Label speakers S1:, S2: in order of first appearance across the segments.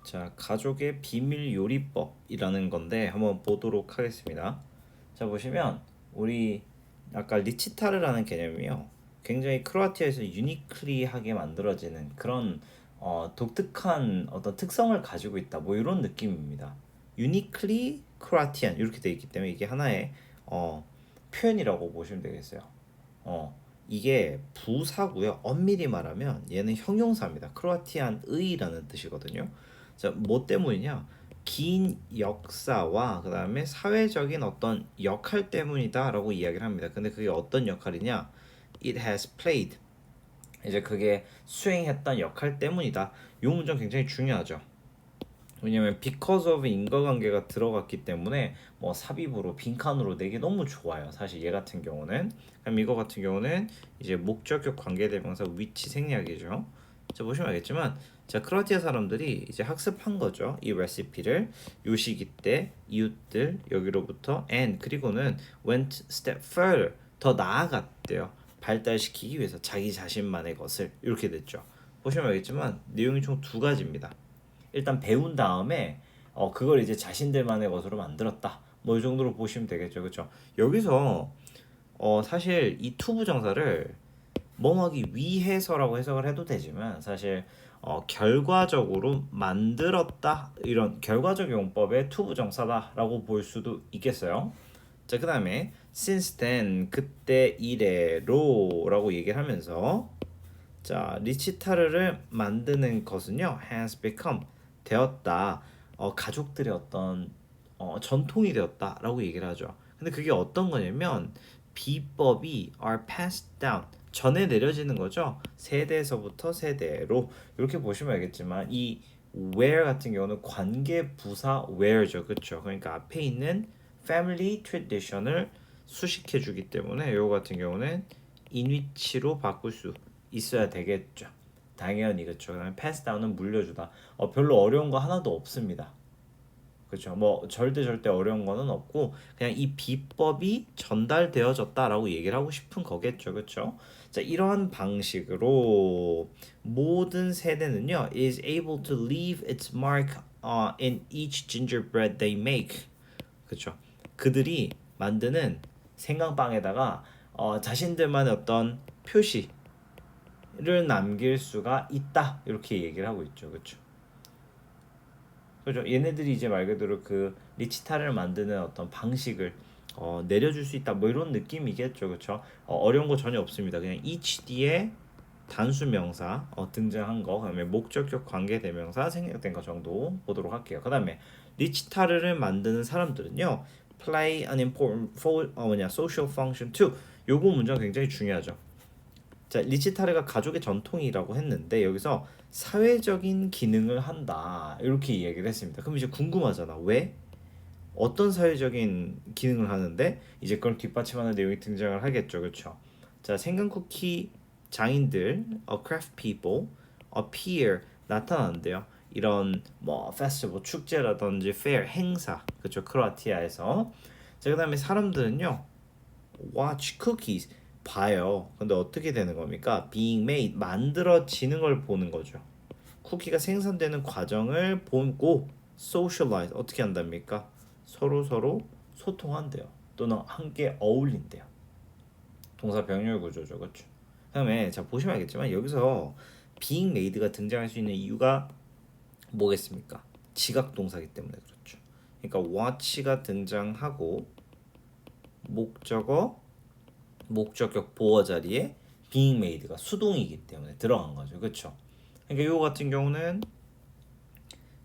S1: 자, 가족의 비밀 요리법이라는 건데 한번 보도록 하겠습니다. 자, 보시면 우리 아까 리치타르라는 개념이요. 굉장히 크로아티아에서 유니클리하게 만들어지는 그런 독특한 어떤 특성을 가지고 있다. 뭐 이런 느낌입니다. 유니클리 크로아티안 이렇게 돼 있기 때문에 이게 하나의 표현이라고 보시면 되겠어요. 어, 이게 부사고요. 엄밀히 말하면 얘는 형용사입니다. 크로아티안의라는 뜻이거든요. 자, 뭐 때문이냐? 긴 역사와 그다음에 사회적인 어떤 역할 때문이다라고 이야기를 합니다. 근데 그게 어떤 역할이냐? It has played. 이제 그게 수행했던 역할 때문이다. 이 문장 굉장히 중요하죠. 왜냐면 because of 인과관계가 들어갔기 때문에 뭐 삽입으로 빈칸으로 내기 너무 좋아요. 사실 얘 같은 경우는 그럼 이거 같은 경우는 이제 목적격 관계대명사 위치 생략이죠. 자, 보시면 알겠지만 자, 크로아티아 사람들이 이제 학습한 거죠. 이 레시피를 요 시기 때 이웃들 여기로부터 and 그리고는 went step further 더 나아갔대요. 발달시키기 위해서 자기 자신만의 것을 이렇게 됐죠. 보시면 알겠지만 내용이 총 두 가지입니다. 일단 배운 다음에 그걸 이제 자신들만의 것으로 만들었다. 뭐 이 정도로 보시면 되겠죠. 그렇죠? 여기서 사실 이 투부 정사를 뭐하기 위해서라고 해석을 해도 되지만 사실 결과적으로 만들었다 이런 결과적 용법의 투부 정사다라고 볼 수도 있겠어요. 자, 그다음에 since then 그때 이래로라고 얘기를 하면서 자, 리치타르를 만드는 것은요 has become 되었다. 가족들의 어떤 전통이 되었다라고 얘기를 하죠. 근데 그게 어떤 거냐면 비법이 are passed down 전해 내려지는 거죠. 세대에서부터 세대로 이렇게 보시면 알겠지만 이 where 같은 경우는 관계 부사 where죠. 그렇죠? 그러니까 앞에 있는 family tradition을 수식해 주기 때문에 이거 같은 경우는 in which로 바꿀 수 있어야 되겠죠. 당연히 그렇죠. 그다음에 pass down은 물려주다. 별로 어려운 거 하나도 없습니다. 그렇죠. 뭐 절대 어려운 거는 없고 그냥 이 비법이 전달되어졌다라고 얘기를 하고 싶은 거겠죠. 그렇죠? 자, 이러한 방식으로 모든 세대는요 is able to leave its mark in each gingerbread they make. 그렇죠. 그들이 만드는 생강빵에다가 자신들만의 어떤 표시를 남길 수가 있다. 이렇게 얘기를 하고 있죠. 그렇죠. 그죠? 얘네들이 이제 말 그대로 그 리치타를 만드는 어떤 방식을 내려줄 수 있다. 뭐 이런 느낌이겠죠, 그렇죠? 어려운 거 전혀 없습니다. 그냥 each 뒤에 단수 명사 등장한 거, 그다음에 목적격 관계 대명사 생략된 거 정도 보도록 할게요. 그다음에 리치타르를 만드는 사람들은요, play an important social function too. 요거 문장 굉장히 중요하죠. 자, 리치타르가 가족의 전통이라고 했는데 여기서 사회적인 기능을 한다 이렇게 이야기를 했습니다. 그럼 이제 궁금하잖아. 왜? 어떤 사회적인 기능을 하는데 이제 그걸 뒷받침하는 내용이 등장을 하겠죠. 그렇죠? 자, 생강 쿠키 장인들, craft people appear 나타나는데요. 이런 뭐 페스티벌 축제라든지 fair 행사 그렇죠. 크로아티아에서 자, 그다음에 사람들은요. watch cookies 봐요. 근데 어떻게 되는 겁니까? being made 만들어지는 걸 보는 거죠. 쿠키가 생산되는 과정을 보고 socialize 어떻게 한답니까? 서로 소통한대요. 또는 함께 어울린대요. 동사 병렬 구조죠. 그렇죠? 그다음에 자 보시면 알겠지만 여기서 being made가 등장할 수 있는 이유가 뭐겠습니까? 지각 동사기 때문에 그렇죠. 그러니까 watch가 등장하고 목적어 목적격 보어 자리에 being made가 수동이기 때문에 들어간 거죠. 그렇죠? 그러니까 이거 같은 경우는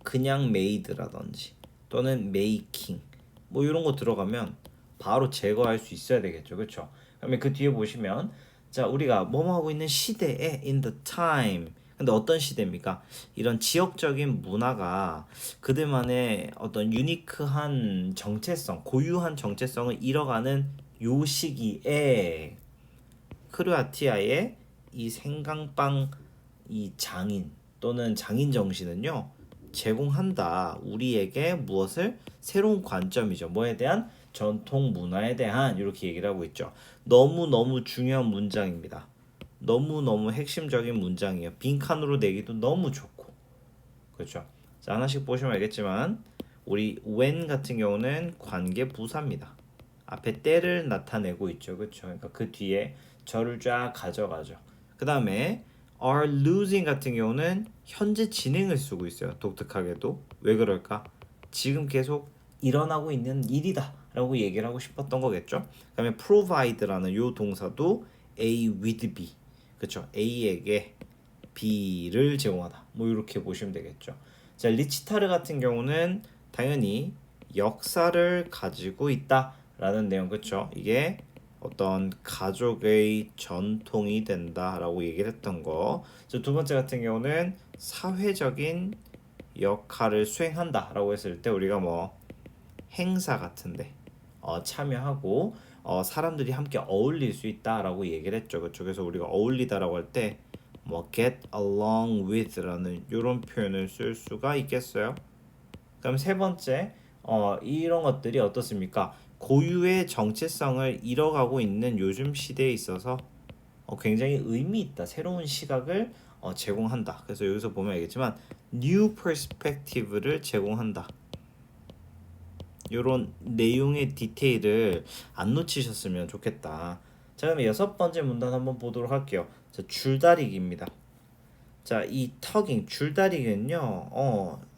S1: 그냥 made라든지 또는 making 뭐 이런 거 들어가면 바로 제거할 수 있어야 되겠죠. 그렇죠? 그러면 그 뒤에 보시면 자, 우리가 뭐뭐 하고 있는 시대에 in the time 근데 어떤 시대입니까? 이런 지역적인 문화가 그들만의 어떤 유니크한 정체성, 고유한 정체성을 잃어가는 요 시기에 크로아티아의 이 생강빵 이 장인 또는 장인 정신은요 제공한다. 우리에게 무엇을 새로운 관점이죠. 뭐에 대한 전통 문화에 대한 이렇게 얘기를 하고 있죠. 너무 중요한 문장입니다. 너무 핵심적인 문장이에요. 빈칸으로 내기도 너무 좋고 그렇죠. 자, 하나씩 보시면 알겠지만 우리 when 같은 경우는 관계 부사입니다. 앞에 때를 나타내고 있죠. 그렇죠? 그러니까 그 뒤에 저를 쫙 가져가죠. 그 다음에 are losing 같은 경우는 현재 진행을 쓰고 있어요. 독특하게도. 왜 그럴까? 지금 계속 일어나고 있는 일이다 라고 얘기를 하고 싶었던 거겠죠. 그 다음에 provide라는 요 동사도 A with B, 그쵸? A에게 B를 제공하다, 뭐 이렇게 보시면 되겠죠. 자, 리치타르 같은 경우는 당연히 역사를 가지고 있다라는 내용, 그쵸? 이게 어떤 가족의 전통이 된다라고 얘기를 했던 거. 두 번째 같은 경우는 사회적인 역할을 수행한다라고 했을 때 우리가 뭐 행사 같은데 참여하고 사람들이 함께 어울릴 수 있다라고 얘기를 했죠. 그쪽에서 우리가 어울리다라고 할 때 뭐 get along with라는 이런 표현을 쓸 수가 있겠어요. 그럼 세 번째, 이런 것들이 어떻습니까? 고유의 정체성을 잃어가고 있는 요즘 시대에 있어서 굉장히 의미 있다, 새로운 시각을 제공한다. 그래서 여기서 보면 알겠지만 new perspective를 제공한다. 이런 내용의 디테일을 안 놓치셨으면 좋겠다. 자, 그럼 여섯 번째 문단 한번 보도록 할게요. 자, 줄다리기입니다. 자, 이 tugging, 줄다리기는요,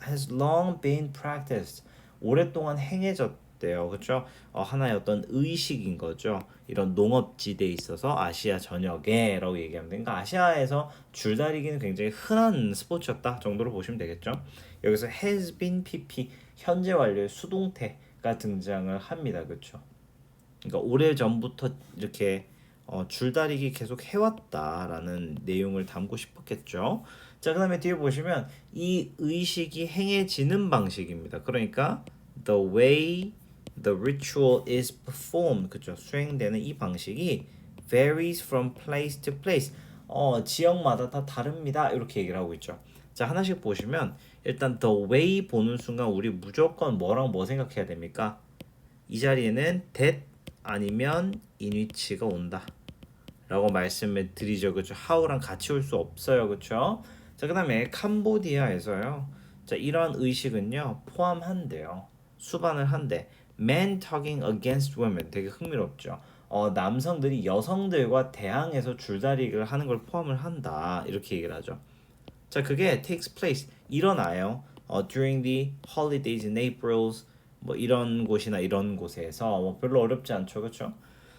S1: has long been practiced. 오랫동안 행해졌대요. 그렇죠? 하나의 어떤 의식인 거죠. 이런 농업지대에 있어서 아시아 전역에라고 얘기하면 되니까 아시아에서 줄다리기는 굉장히 흔한 스포츠였다 정도로 보시면 되겠죠. 여기서 has been pp, 현재 완료의 수동태가 등장을 합니다. 그렇죠? 그러니까 오래 전부터 이렇게 줄다리기 계속 해왔다라는 내용을 담고 싶었겠죠. 자, 그다음에 뒤에 보시면 이 의식이 행해지는 방식입니다. 그러니까 the way the ritual is performed, 그죠? 수행되는 이 방식이 varies from place to place. 지역마다 다 다릅니다. 이렇게 얘기를 하고 있죠. 자, 하나씩 보시면 일단 the way 보는 순간 우리 무조건 뭐랑 뭐 생각해야 됩니까? 이 자리에는 that 아니면 in which가 온다 라고 말씀을 드리죠. 그렇죠? how랑 같이 올 수 없어요. 그렇죠? 자, 그 다음에 캄보디아에서요, 자, 이러한 의식은요 포함한대요. 수반을 한대. men talking against women, 되게 흥미롭죠. 남성들이 여성들과 대항해서 줄다리기를 하는 걸 포함을 한다, 이렇게 얘기를 하죠. 자, 그게 takes place, 일어나요. during the holidays in Aprils, 뭐 이런 곳이나 이런 곳에서 뭐 별로 어렵지 않죠, 그렇죠?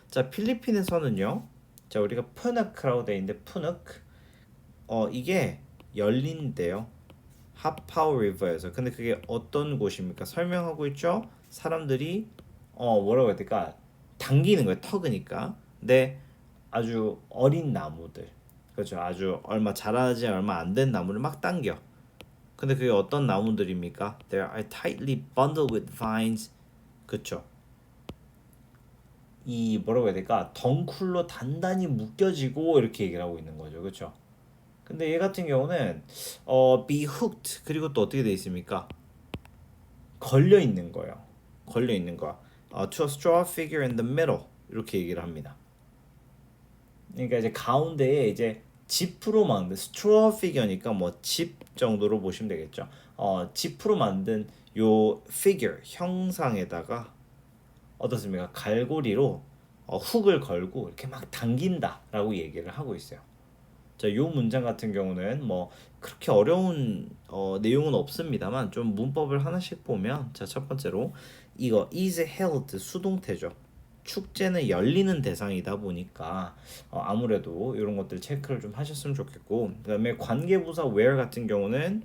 S1: 자, 필리핀에서는요, 자, 우리가 푸누크라고 돼 있는데 푸누크, 이게 열린대요. 하파오 리버에서. 근데 그게 어떤 곳입니까? 설명하고 있죠. 사람들이 뭐라고 해야 될까? 당기는 거예요. 턱으니까. 근데 아주 어린 나무들, 그렇죠? 아주 얼마 자라지 얼마 안 된 나무를 막 당겨. 근데 그게 어떤 나무들입니까? They are tightly bundled with vines. 그렇죠? 이 뭐라고 해야 될까? 덩쿨로 단단히 묶여지고 이렇게 얘기를 하고 있는 거죠. 그렇죠? 근데 얘 같은 경우는 be hooked, 그리고 또 어떻게 돼 있습니까? 걸려 있는 거예요. 걸려 있는 거야. to a straw figure in the middle, 이렇게 얘기를 합니다. 그러니까 이제 가운데에 이제 지프로 만든 straw figure니까 뭐 집 정도로 보시면 되겠죠. 지프로 만든 요 figure 형상에다가 어떻습니까? 갈고리로 훅을 걸고 이렇게 막 당긴다라고 얘기를 하고 있어요. 자, 요 문장 같은 경우는 뭐 그렇게 어려운 내용은 없습니다만 좀 문법을 하나씩 보면, 자, 첫 번째로 이거 is held 수동태죠. 축제는 열리는 대상이다 보니까 아무래도 이런 것들 체크를 좀 하셨으면 좋겠고, 그다음에 관계부사 where 같은 경우는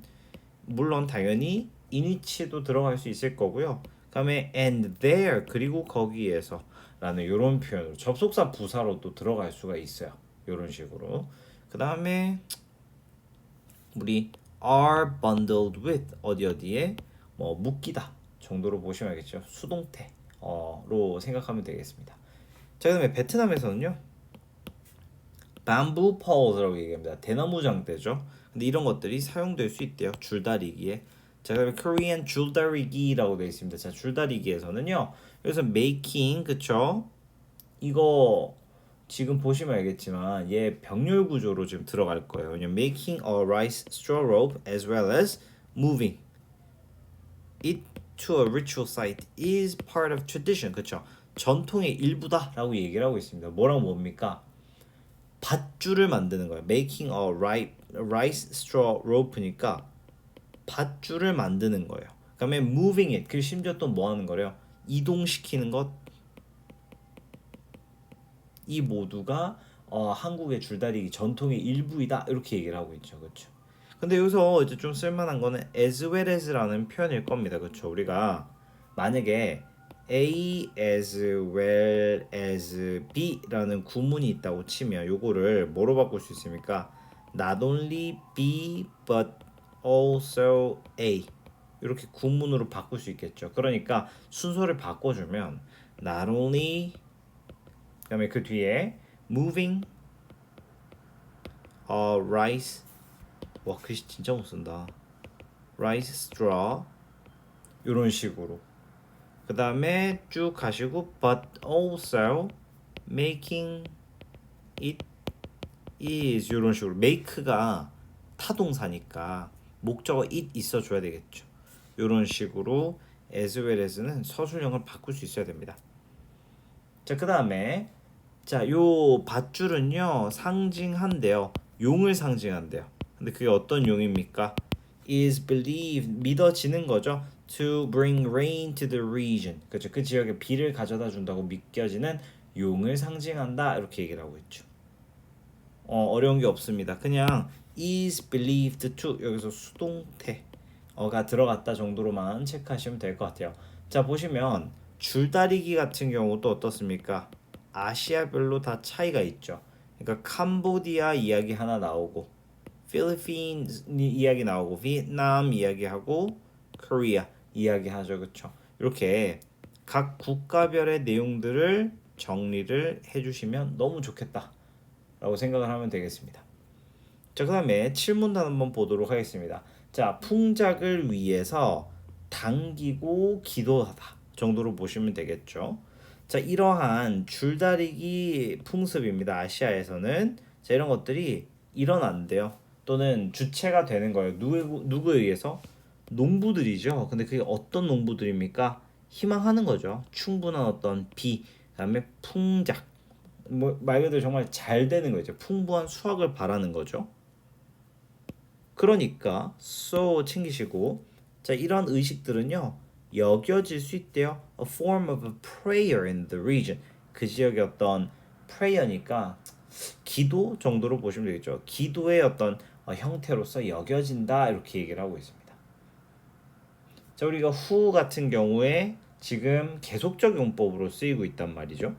S1: 물론 당연히 in which도 들어갈 수 있을 거고요. 그다음에 and there, 그리고 거기에서 라는 이런 표현으로 접속사 부사로도 들어갈 수가 있어요. 이런 식으로. 그 다음에 우리 are bundled with, 어디 어디에 뭐 묶이다 정도로 보시면 알겠죠. 수동태로 생각하면 되겠습니다. 자, 그다음에 베트남에서는요, bamboo poles라고 얘기합니다. 대나무 장대죠. 근데 이런 것들이 사용될 수 있대요. 줄다리기에. 자, 그다음에 Korean 줄다리기라고 되어 있습니다. 자, 줄다리기에서는요, 여기서 making, 그쵸? 이거 지금 보시면 알겠지만 얘 병렬 구조로 지금 들어갈 거예요. 왜냐면 making a rice straw rope as well as moving, it to a ritual site is part of tradition. 그렇죠? 전통의 일부다라고 얘기를 하고 있습니다. 뭐랑 뭡니까? 밧줄을 만드는 거예요. Making a rice straw rope니까 밧줄을 만드는 거예요. 그다음에 moving it. 그리고 심지어 또 뭐 하는 거래요? 이동시키는 것. 이 모두가 한국의 줄다리기 전통의 일부이다. 이렇게 얘기를 하고 있죠. 그렇죠? 근데 여기서 이제 좀 쓸만한 거는 as well as라는 표현일 겁니다. 그렇죠? 우리가 만약에 A as well as B라는 구문이 있다고 치면 요거를 뭐로 바꿀 수 있습니까? Not only B but also A 이렇게 구문으로 바꿀 수 있겠죠. 그러니까 순서를 바꿔주면 not only 그다음에 그 뒤에 moving rice 와 글씨 진짜 못 쓴다. rice straw 이런 식으로 그 다음에 쭉 가시고 but also making it is 이런 식으로 make가 타동사니까 목적어 it 있어줘야 되겠죠. 이런 식으로 as well as는 서술형을 바꿀 수 있어야 됩니다. 자, 그 다음에 자, 요 밧줄은요 상징한대요. 용을 상징한대요. 근데 그게 어떤 용입니까? is believed 믿어지는 거죠. To bring rain to the region. 그렇죠. 그 지역에 비를 가져다 준다고 믿겨지는 용을 상징한다. 이렇게 얘기를 하고 있죠. 어려운 게 없습니다. 그냥 is believed to 여기서 수동태가 들어갔다 정도로만 체크하시면 될 것 같아요. 자, 보시면 줄다리기 같은 경우도 어떻습니까? 아시아별로 다 차이가 있죠. 그러니까 캄보디아 이야기 하나 나오고 필리핀 이야기 나오고 베트남 이야기하고 코리아 이야기하죠. 그렇죠? 이렇게 각 국가별의 내용들을 정리를 해주시면 너무 좋겠다라고 생각을 하면 되겠습니다. 자, 그 다음에 칠문단 한번 보도록 하겠습니다. 자, 풍작을 위해서 당기고 기도하다 정도로 보시면 되겠죠. 자, 이러한 줄다리기 풍습입니다. 아시아에서는 자, 이런 것들이 일어난대요. 또는 주체가 되는 거예요. 누구에 의해서? 농부들이죠. 근데 그게 어떤 농부들입니까? 희망하는 거죠. 충분한 어떤 비, 그다음에 풍작. 뭐 말 그대로 정말 잘 되는 거죠. 풍부한 수확을 바라는 거죠. 그러니까 so 챙기시고 자, 이런 의식들은요. 여겨질 수 있대요. A form of a prayer in the region. 그 지역의 어떤 prayer니까 기도 정도로 보시면 되겠죠. 기도의 어떤 형태로서 여겨진다 이렇게 얘기를 하고 있습니다. 자, 우리가 who 같은 경우에 지금 계속적 용법으로 쓰이고 있단 말이죠.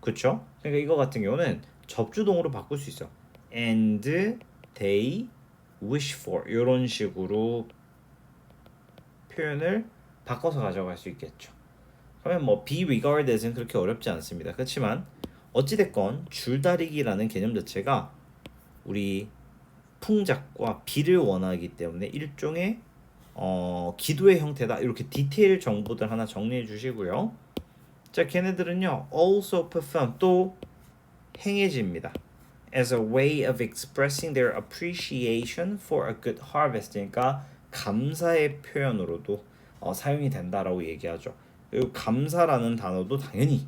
S1: 그렇죠? 그러니까 이거 같은 경우는 접주동으로 바꿀 수 있어. And they wish for 이런 식으로 표현을 바꿔서 가져갈 수 있겠죠. 그러면 뭐 be regarded은 그렇게 어렵지 않습니다. 그렇지만 어찌됐건 줄다리기라는 개념 자체가 우리 풍작과 비를 원하기 때문에 일종의 기도의 형태다. 이렇게 디테일 정보들 하나 정리해 주시고요. 자, 걔네들은요 also perform 또 행해집니다. As a way of expressing their appreciation for a good harvest. 그러니까 감사의 표현으로도 사용이 된다라고 얘기하죠. 그리고 감사라는 단어도 당연히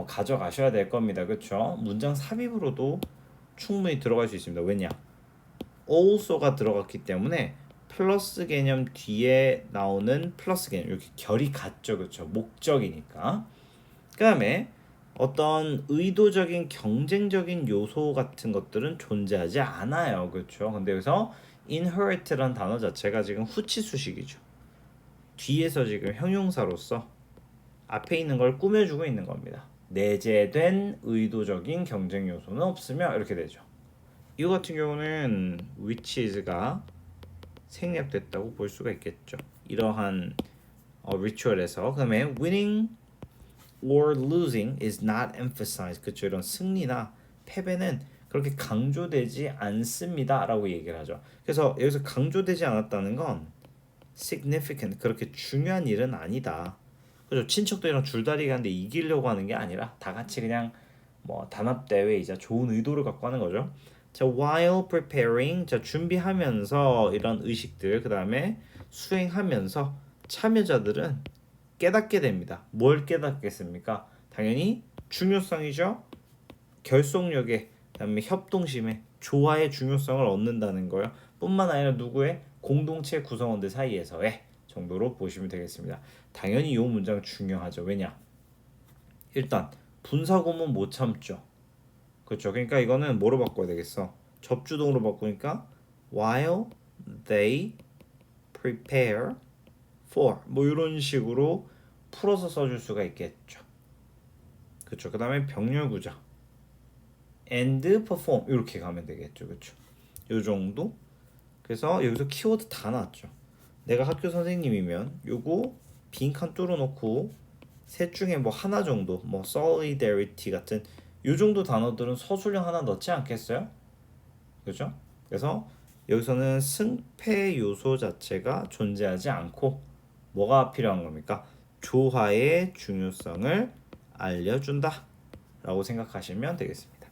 S1: 가져가셔야 될 겁니다. 그렇죠? 문장 삽입으로도 충분히 들어갈 수 있습니다. 왜냐? also가 들어갔기 때문에 플러스 개념 뒤에 나오는 플러스 개념 이렇게 결이 같죠. 그렇죠? 목적이니까. 그다음에 어떤 의도적인 경쟁적인 요소 같은 것들은 존재하지 않아요. 그렇죠? 근데 여기서 inherit라는 단어 자체가 지금 후치 수식이죠. 뒤에서 지금 형용사로서 앞에 있는 걸 꾸며주고 있는 겁니다. 내재된 의도적인 경쟁 요소는 없으며 이렇게 되죠. 이거 같은 경우는 which is가 생략됐다고 볼 수가 있겠죠. 이러한 리추얼에서. 그다음에 winning or losing is not emphasized. 그렇죠. 이런 승리나 패배는 그렇게 강조되지 않습니다라고 얘기를 하죠. 그래서 여기서 강조되지 않았다는 건 significant 그렇게 중요한 일은 아니다. 그죠? 친척들이랑 줄다리기 하는데 이기려고 하는 게 아니라 다 같이 그냥 뭐 단합 대회이자 좋은 의도를 갖고 하는 거죠. 자, while preparing 자 준비하면서 이런 의식들 그다음에 수행하면서 참여자들은 깨닫게 됩니다. 뭘 깨닫겠습니까? 당연히 중요성이죠. 결속력에, 그다음에 협동심에, 조화의 중요성을 얻는다는 거요. 뿐만 아니라 누구의 공동체 구성원들 사이에서의 정도로 보시면 되겠습니다. 당연히 이 문장 중요하죠. 왜냐? 일단 분사구문 못 참죠. 그렇죠. 그러니까 이거는 뭐로 바꿔야 되겠어? 접주동으로 바꾸니까 while they prepare for 뭐 이런 식으로 풀어서 써줄 수가 있겠죠. 그렇죠. 그 다음에 병렬구조 and perform 이렇게 가면 되겠죠. 그렇죠. 요 정도. 그래서 여기서 키워드 다 나왔죠. 내가 학교 선생님이면 요거 빈칸 뚫어놓고 셋 중에 뭐 하나 정도 뭐 solidarity 같은 요 정도 단어들은 서술형 하나 넣지 않겠어요? 그죠? 그래서 여기서는 승패 요소 자체가 존재하지 않고 뭐가 필요한 겁니까? 조화의 중요성을 알려준다 라고 생각하시면 되겠습니다.